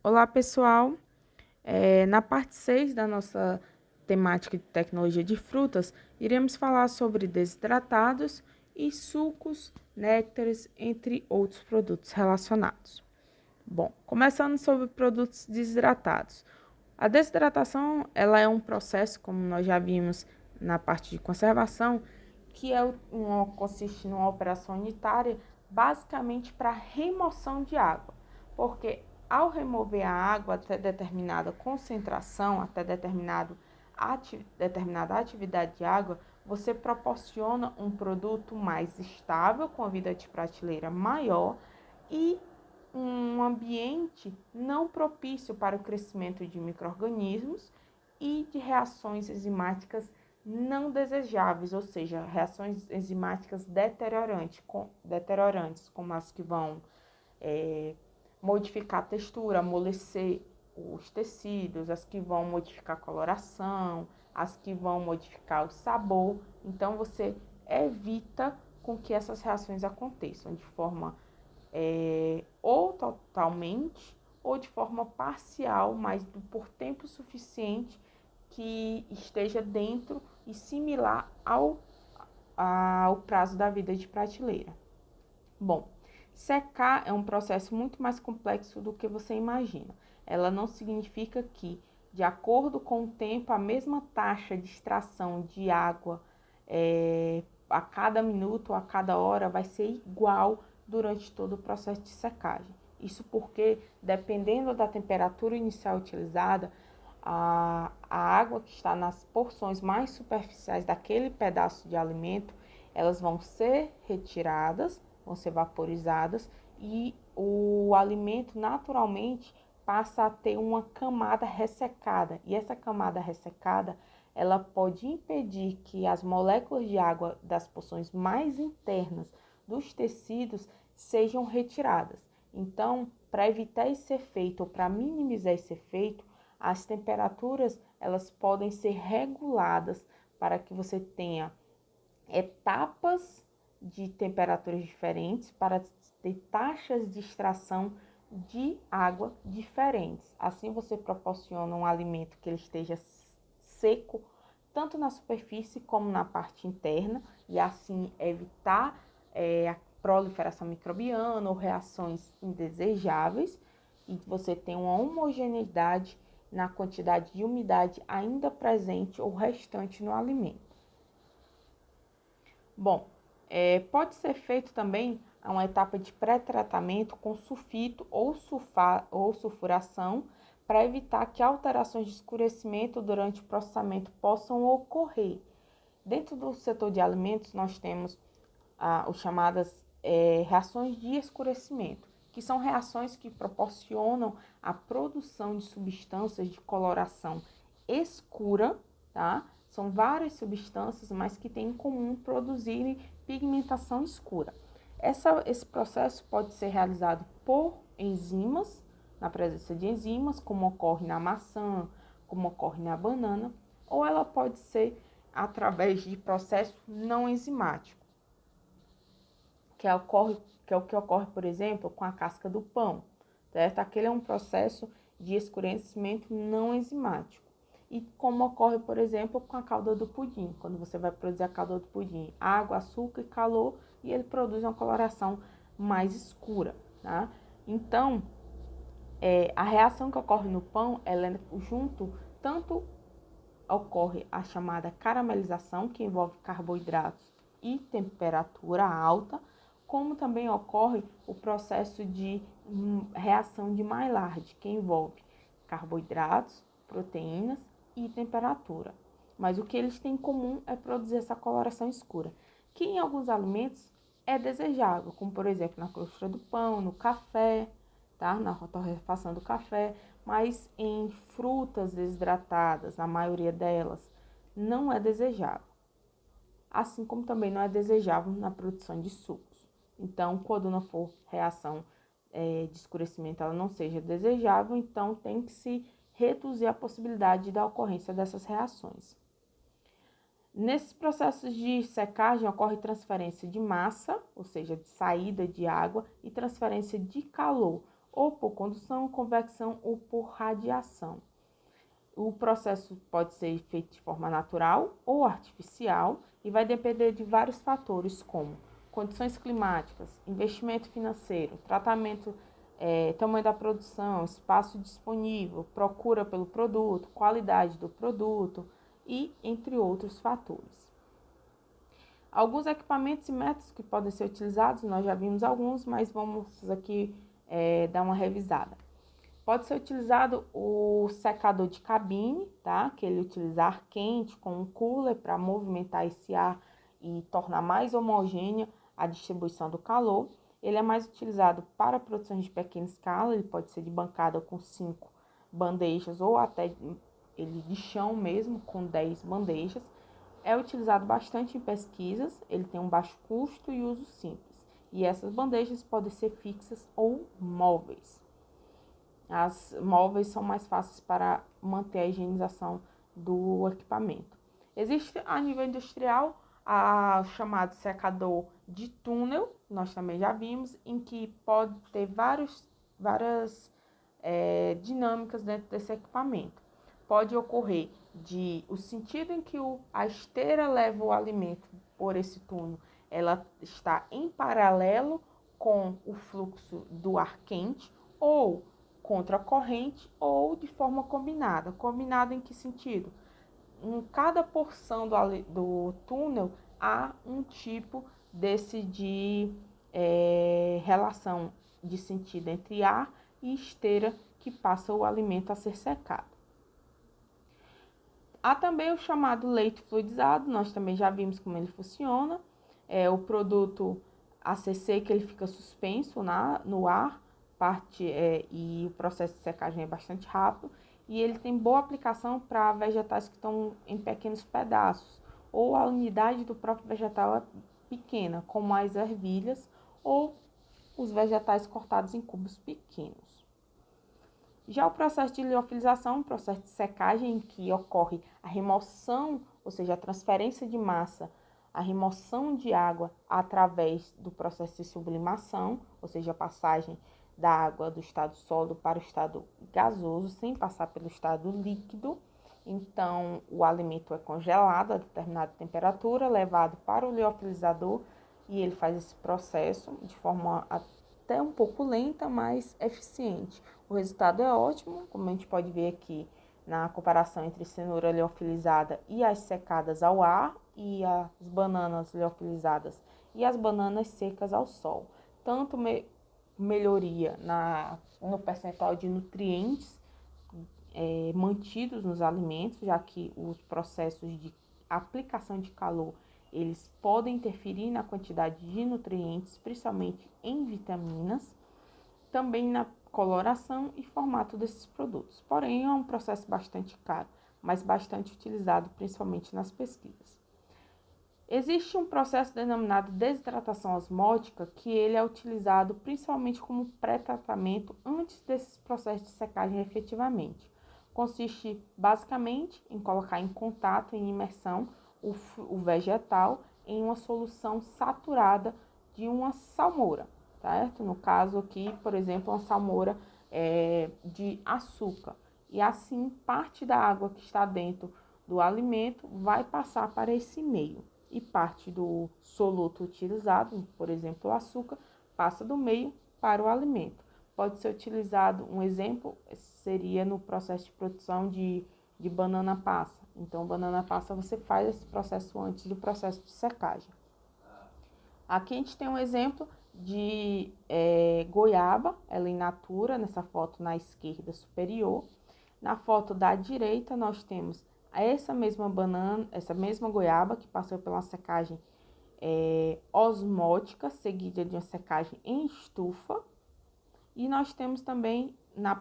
Olá, pessoal. Na parte 6 da nossa temática de tecnologia de frutas, iremos falar sobre desidratados e sucos, néctares, entre outros produtos relacionados. Bom, começando sobre produtos desidratados. A desidratação, ela é um processo, como nós já vimos na parte de conservação, que consiste numa operação unitária, basicamente para remoção de água, porque ao remover a água até determinada concentração, até determinada atividade de água, você proporciona um produto mais estável, com a vida de prateleira maior e um ambiente não propício para o crescimento de micro-organismos e de reações enzimáticas não desejáveis, ou seja, reações enzimáticas deteriorantes, como as que vão modificar a textura, amolecer os tecidos, as que vão modificar a coloração, as que vão modificar o sabor. Então, você evita com que essas reações aconteçam de forma ou totalmente ou de forma parcial, mas por tempo suficiente que esteja dentro e similar ao prazo da vida de prateleira. Bom, secar é um processo muito mais complexo do que você imagina. Ela não significa que, de acordo com o tempo, a mesma taxa de extração de água a cada minuto ou a cada hora vai ser igual durante todo o processo de secagem. Isso porque, dependendo da temperatura inicial utilizada, a água que está nas porções mais superficiais daquele pedaço de alimento, elas vão ser retiradas, vão ser vaporizadas e o alimento naturalmente passa a ter uma camada ressecada. E essa camada ressecada, ela pode impedir que as moléculas de água das porções mais internas dos tecidos sejam retiradas. Então, para evitar esse efeito ou para minimizar esse efeito, as temperaturas elas podem ser reguladas para que você tenha etapas de temperaturas diferentes para ter taxas de extração de água diferentes. Assim você proporciona um alimento que ele esteja seco, tanto na superfície como na parte interna, e assim evitar a proliferação microbiana ou reações indesejáveis, e você tem uma homogeneidade na quantidade de umidade ainda presente ou restante no alimento. Bom, pode ser feito também uma etapa de pré-tratamento com sulfito ou sulfuração para evitar que alterações de escurecimento durante o processamento possam ocorrer. Dentro do setor de alimentos, nós temos as chamadas reações de escurecimento, que são reações que proporcionam a produção de substâncias de coloração escura, tá? São várias substâncias, mas que têm em comum produzirem pigmentação escura. Esse processo pode ser realizado por enzimas, na presença de enzimas, como ocorre na maçã, como ocorre na banana, ou ela pode ser através de processo não enzimático, que é o que ocorre, por exemplo, com a casca do pão, certo? Aquele é um processo de escurecimento não enzimático. E como ocorre, por exemplo, com a calda do pudim, quando você vai produzir a calda do pudim, água, açúcar e calor, e ele produz uma coloração mais escura, tá? Então, a reação que ocorre no pão, ela é tanto ocorre a chamada caramelização, que envolve carboidratos e temperatura alta, como também ocorre o processo de reação de Maillard, que envolve carboidratos, proteínas e temperatura. Mas o que eles têm em comum é produzir essa coloração escura, que em alguns alimentos é desejável, como por exemplo na crosta do pão, no café, tá? Na torrefação do café, mas em frutas desidratadas, a maioria delas, não é desejável. Assim como também não é desejável na produção de sucos. Então, quando não for reação de escurecimento, ela não seja desejável, então tem que se reduzir a possibilidade da ocorrência dessas reações. Nesses processos de secagem ocorre transferência de massa, ou seja, de saída de água, e transferência de calor, ou por condução, convecção ou por radiação. O processo pode ser feito de forma natural ou artificial e vai depender de vários fatores como condições climáticas, investimento financeiro, tratamento, tamanho da produção, espaço disponível, procura pelo produto, qualidade do produto e entre outros fatores. Alguns equipamentos e métodos que podem ser utilizados, nós já vimos alguns, mas vamos aqui dar uma revisada. Pode ser utilizado o secador de cabine, tá? Que ele utiliza ar quente com um cooler para movimentar esse ar e tornar mais homogênea a distribuição do calor. Ele é mais utilizado para produções de pequena escala, ele pode ser de bancada com 5 bandejas ou até ele de chão mesmo com 10 bandejas. É utilizado bastante em pesquisas, ele tem um baixo custo e uso simples. E essas bandejas podem ser fixas ou móveis. As móveis são mais fáceis para manter a higienização do equipamento. Existe a nível industrial o chamado secador de túnel, nós também já vimos, em que pode ter várias dinâmicas dentro desse equipamento. Pode ocorrer o sentido em que a esteira leva o alimento por esse túnel, ela está em paralelo com o fluxo do ar quente ou contra a corrente ou de forma combinada. Combinada em que sentido? Em cada porção do túnel há um tipo de relação de sentido entre ar e esteira que passa o alimento a ser secado. Há também o chamado leite fluidizado, nós também já vimos como ele funciona. O produto ACC que ele fica suspenso no ar, e o processo de secagem é bastante rápido. E ele tem boa aplicação para vegetais que estão em pequenos pedaços, ou a unidade do próprio vegetal é pequena, como as ervilhas ou os vegetais cortados em cubos pequenos. Já o processo de liofilização é um processo de secagem em que ocorre a remoção, ou seja, a transferência de massa, a remoção de água através do processo de sublimação, ou seja, a passagem da água do estado sólido para o estado gasoso, sem passar pelo estado líquido. Então, o alimento é congelado a determinada temperatura, levado para o liofilizador e ele faz esse processo de forma até um pouco lenta, mas eficiente. O resultado é ótimo, como a gente pode ver aqui na comparação entre cenoura liofilizada e as secadas ao ar e as bananas liofilizadas e as bananas secas ao sol. Tanto melhoria no percentual de nutrientes mantidos nos alimentos, já que os processos de aplicação de calor eles podem interferir na quantidade de nutrientes, principalmente em vitaminas, também na coloração e formato desses produtos. Porém, é um processo bastante caro, mas bastante utilizado principalmente nas pesquisas. Existe um processo denominado desidratação osmótica, que ele é utilizado principalmente como pré-tratamento antes desses processos de secagem efetivamente. Consiste basicamente em colocar em contato, em imersão, o vegetal em uma solução saturada de uma salmoura, certo? No caso aqui, por exemplo, uma salmoura de açúcar. E assim, parte da água que está dentro do alimento vai passar para esse meio. E parte do soluto utilizado, por exemplo, o açúcar, passa do meio para o alimento. Pode ser utilizado, um exemplo seria no processo de produção de banana passa. Então, banana passa você faz esse processo antes do processo de secagem. Aqui a gente tem um exemplo de goiaba, ela in natura, nessa foto na esquerda superior. Na foto da direita nós temos essa mesma banana, essa mesma goiaba que passou pela secagem osmótica, seguida de uma secagem em estufa. E nós temos também na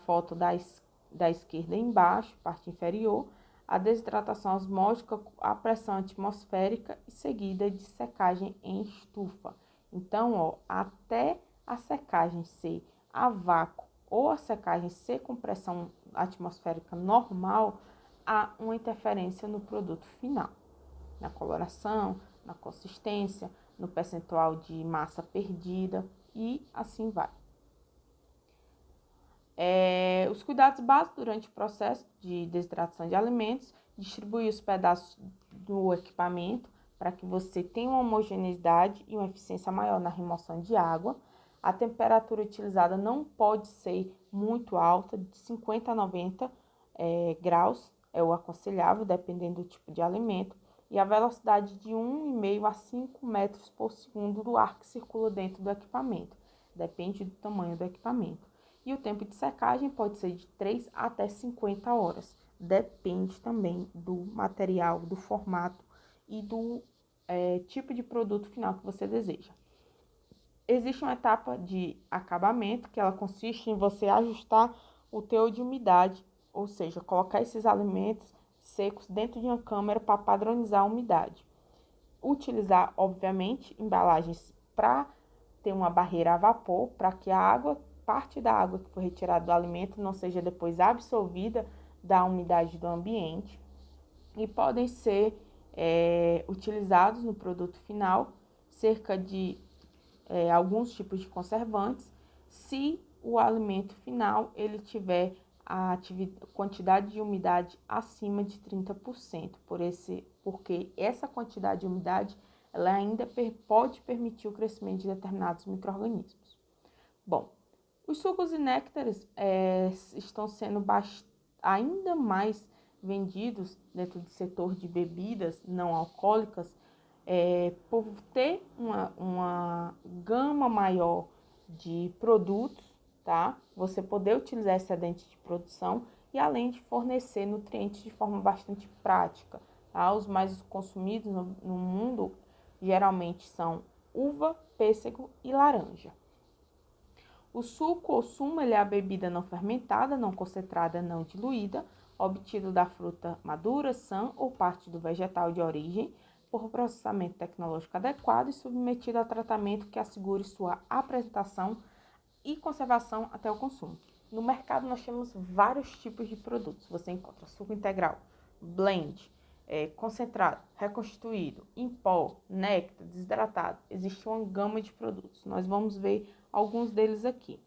foto da esquerda embaixo, parte inferior, a desidratação osmótica, a pressão atmosférica e seguida de secagem em estufa. Então, até a secagem ser a vácuo ou a secagem ser com pressão atmosférica normal, há uma interferência no produto final, na coloração, na consistência, no percentual de massa perdida e assim vai. Os cuidados básicos durante o processo de desidratação de alimentos, distribuir os pedaços do equipamento para que você tenha uma homogeneidade e uma eficiência maior na remoção de água. A temperatura utilizada não pode ser muito alta, de 50 a 90 graus é o aconselhável, dependendo do tipo de alimento, e a velocidade de 1,5 a 5 metros por segundo do ar que circula dentro do equipamento, depende do tamanho do equipamento. E o tempo de secagem pode ser de 3 até 50 horas, depende também do material, do formato e do tipo de produto final que você deseja. Existe uma etapa de acabamento, que ela consiste em você ajustar o teor de umidade, ou seja, colocar esses alimentos secos dentro de uma câmara para padronizar a umidade. Utilizar, obviamente, embalagens para ter uma barreira a vapor, para que a água, parte da água que foi retirada do alimento, não seja depois absorvida da umidade do ambiente. E podem ser utilizados no produto final cerca de alguns tipos de conservantes, se o alimento final ele tiver a quantidade de umidade acima de 30%, porque essa quantidade de umidade ela ainda pode permitir o crescimento de determinados micro-organismos. Bom, os sucos e néctares estão sendo ainda mais vendidos dentro do setor de bebidas não alcoólicas, por ter uma gama maior de produtos, tá? Você poder utilizar excedente de produção e além de fornecer nutrientes de forma bastante prática, tá? Os mais consumidos no mundo geralmente são uva, pêssego e laranja. O suco ou sumo é a bebida não fermentada, não concentrada, não diluída, obtido da fruta madura, sã ou parte do vegetal de origem, por processamento tecnológico adequado e submetido a tratamento que assegure sua apresentação e conservação até o consumo. No mercado nós temos vários tipos de produtos. Você encontra suco integral, blend, concentrado, reconstituído, em pó, néctar, desidratado. Existe uma gama de produtos. Nós vamos ver alguns deles aqui.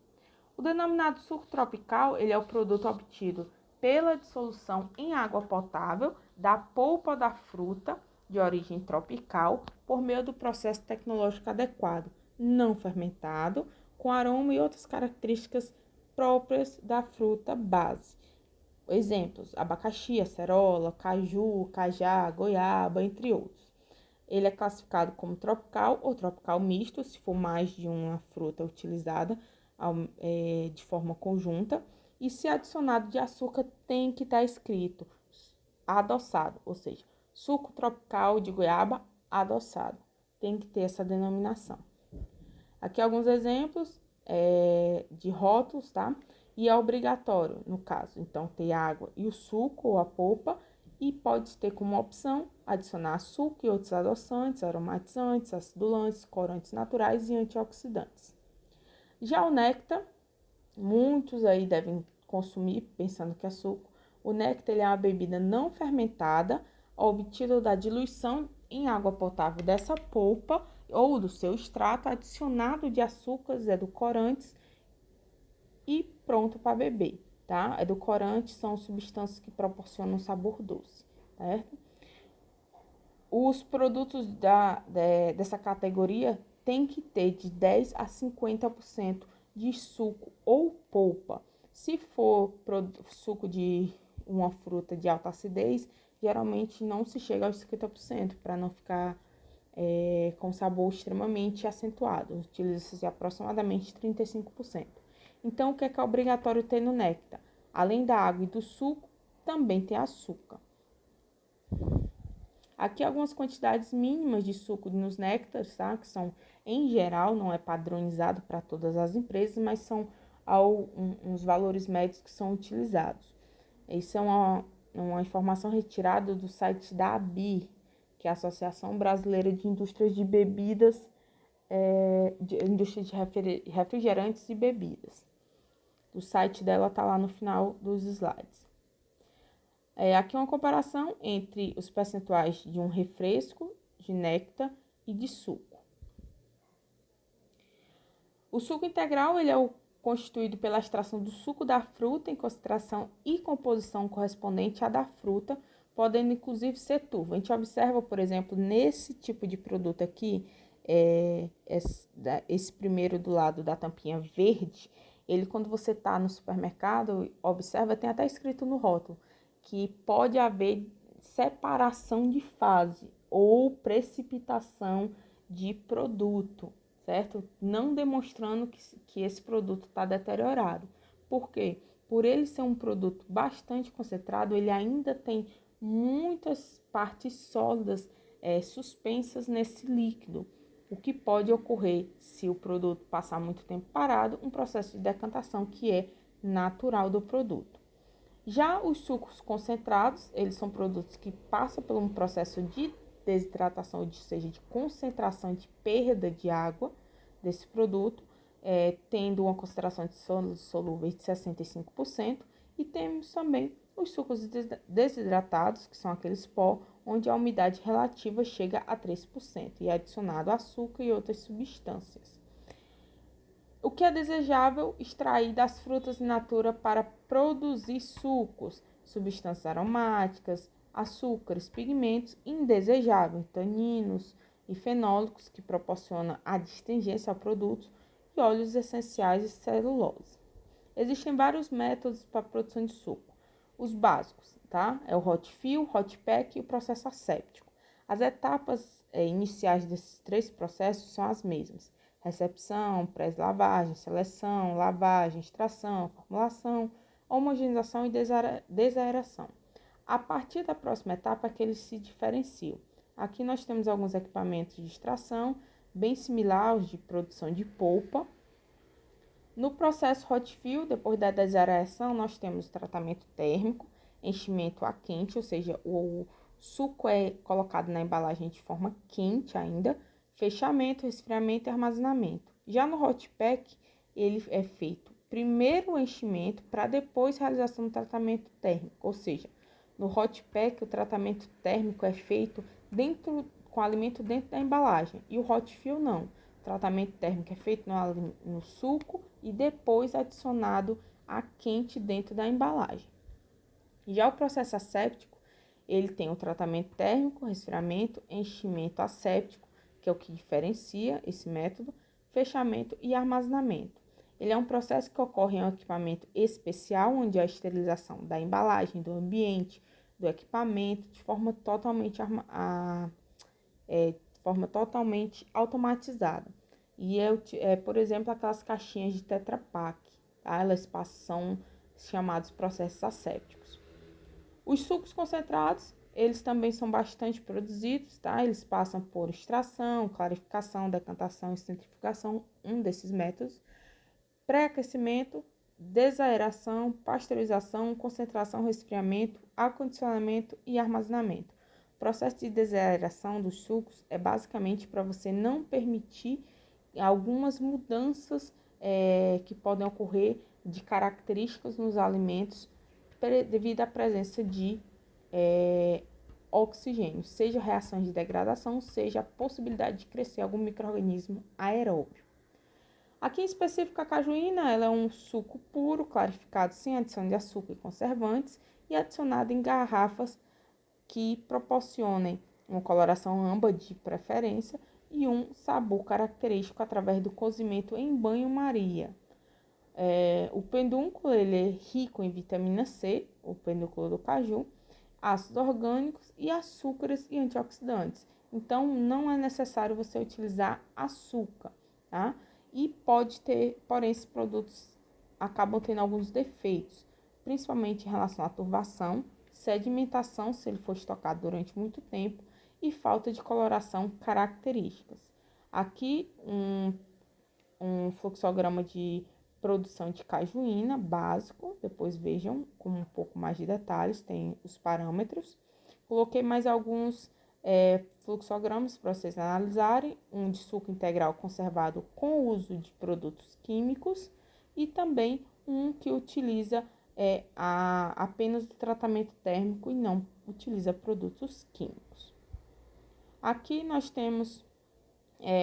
O denominado suco tropical, ele é o produto obtido pela dissolução em água potável da polpa da fruta de origem tropical por meio do processo tecnológico adequado, não fermentado, com aroma e outras características próprias da fruta base. Exemplos: abacaxi, acerola, caju, cajá, goiaba, entre outros. Ele é classificado como tropical ou tropical misto, se for mais de uma fruta utilizada de forma conjunta. E se adicionado de açúcar, tem que estar escrito adoçado, ou seja, suco tropical de goiaba adoçado. Tem que ter essa denominação. Aqui alguns exemplos de rótulos, tá? E é obrigatório, no caso, então, ter água e o suco ou a polpa, e pode ter como opção adicionar açúcar e outros adoçantes, aromatizantes, acidulantes, corantes naturais e antioxidantes. Já o néctar, muitos aí devem consumir pensando que é suco. O néctar ele é uma bebida não fermentada, obtida da diluição em água potável dessa polpa ou do seu extrato, adicionado de açúcares, edulcorantes e pronto para beber, tá? Edulcorantes são substâncias que proporcionam sabor doce, certo? Os produtos dessa categoria têm que ter de 10 a 50% de suco ou polpa. Se for suco de uma fruta de alta acidez, geralmente não se chega aos 50%, para não ficar com sabor extremamente acentuado. Utiliza-se aproximadamente 35%. Então, o que é obrigatório ter no néctar? Além da água e do suco, também tem açúcar. Aqui algumas quantidades mínimas de suco nos néctares, tá? Que são, em geral, não é padronizado para todas as empresas, mas são uns valores médios que são utilizados. Isso é uma informação retirada do site da ABI, que é a Associação Brasileira de Indústrias de Bebidas, de indústria de refrigerantes e bebidas. O site dela está lá no final dos slides. Aqui uma comparação entre os percentuais de um refresco, de néctar e de suco. O suco integral ele é o constituído pela extração do suco da fruta em concentração e composição correspondente à da fruta, podendo inclusive ser turvo. A gente observa, por exemplo, nesse tipo de produto aqui, esse primeiro do lado da tampinha verde, ele, quando você está no supermercado, observa, tem até escrito no rótulo, que pode haver separação de fase ou precipitação de produto, certo? Não demonstrando que esse produto está deteriorado. Por quê? Por ele ser um produto bastante concentrado, ele ainda tem muitas partes sólidas suspensas nesse líquido, o que pode ocorrer se o produto passar muito tempo parado, um processo de decantação que é natural do produto. Já os sucos concentrados, eles são produtos que passam por um processo de desidratação, ou seja, de concentração, de perda de água desse produto, tendo uma concentração de sólidos solúveis de 65%, e temos também os sucos desidratados, que são aqueles pó, onde a umidade relativa chega a 3% e é adicionado açúcar e outras substâncias. O que é desejável extrair das frutas in natura para produzir sucos, substâncias aromáticas, açúcares, pigmentos, indesejáveis, taninos e fenólicos que proporcionam a distingência ao produto e óleos essenciais e celulose. Existem vários métodos para a produção de suco. Os básicos, tá? É o hot fill, hot pack e o processo asséptico. As etapas iniciais desses três processos são as mesmas: recepção, pré-lavagem, seleção, lavagem, extração, formulação, homogeneização e desaeração. A partir da próxima etapa é que eles se diferenciam. Aqui nós temos alguns equipamentos de extração, bem similar aos de produção de polpa. No processo hot fill, depois da desaeração, nós temos tratamento térmico, enchimento a quente, ou seja, o suco é colocado na embalagem de forma quente ainda, fechamento, resfriamento e armazenamento. Já no hot pack, ele é feito primeiro o enchimento para depois realização do tratamento térmico, ou seja, no hot pack o tratamento térmico é feito com o alimento dentro da embalagem e o hot fill não. O tratamento térmico é feito no suco e depois adicionado a quente dentro da embalagem. Já o processo asséptico, ele tem o tratamento térmico, resfriamento, enchimento asséptico, que é o que diferencia esse método, fechamento e armazenamento. Ele é um processo que ocorre em um equipamento especial, onde a esterilização da embalagem, do ambiente, do equipamento, de forma totalmente automatizada. E por exemplo, aquelas caixinhas de Tetra Pak, tá? Elas são chamados processos assépticos. Os sucos concentrados, eles também são bastante produzidos, tá? Eles passam por extração, clarificação, decantação e centrifugação, um desses métodos, pré-aquecimento, desaeração, pasteurização, concentração, resfriamento, acondicionamento e armazenamento. O processo de desaeração dos sucos é basicamente para você não permitir algumas mudanças que podem ocorrer de características nos alimentos devido à presença de oxigênio, seja reações de degradação, seja a possibilidade de crescer algum micro-organismo aeróbio. Aqui em específico, a cajuína, ela é um suco puro, clarificado sem adição de açúcar e conservantes e adicionado em garrafas que proporcionem uma coloração âmbar de preferência e um sabor característico através do cozimento em banho-maria. O pedúnculo, ele é rico em vitamina C, o pedúnculo do caju, ácidos orgânicos e açúcares e antioxidantes. Então, não é necessário você utilizar açúcar, tá? E porém, esses produtos acabam tendo alguns defeitos, principalmente em relação à turvação, sedimentação, se ele for estocado durante muito tempo, e falta de coloração características. Aqui, um fluxograma de produção de cajuína básico, depois vejam com um pouco mais de detalhes, tem os parâmetros. Coloquei mais alguns fluxogramas para vocês analisarem, um de suco integral conservado com o uso de produtos químicos e também um que utiliza apenas o tratamento térmico e não utiliza produtos químicos. Aqui nós temos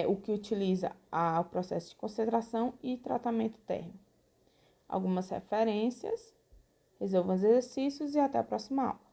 o que utiliza o processo de concentração e tratamento térmico. algumas referências, resolvam os exercícios e até a próxima aula.